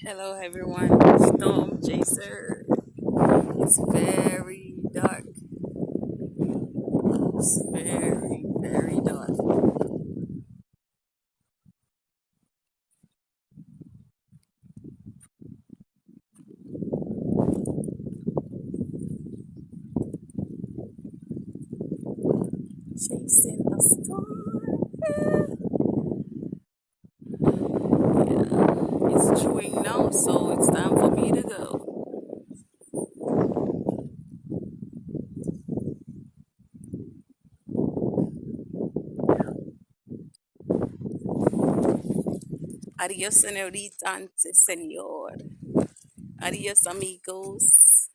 Hello everyone, Storm Chaser. It's very dark. It's very dark. Chasing the storm. Yeah, it's chewing now, so it's time for me to go. Adios, señorita, ante señor. Adios, amigos.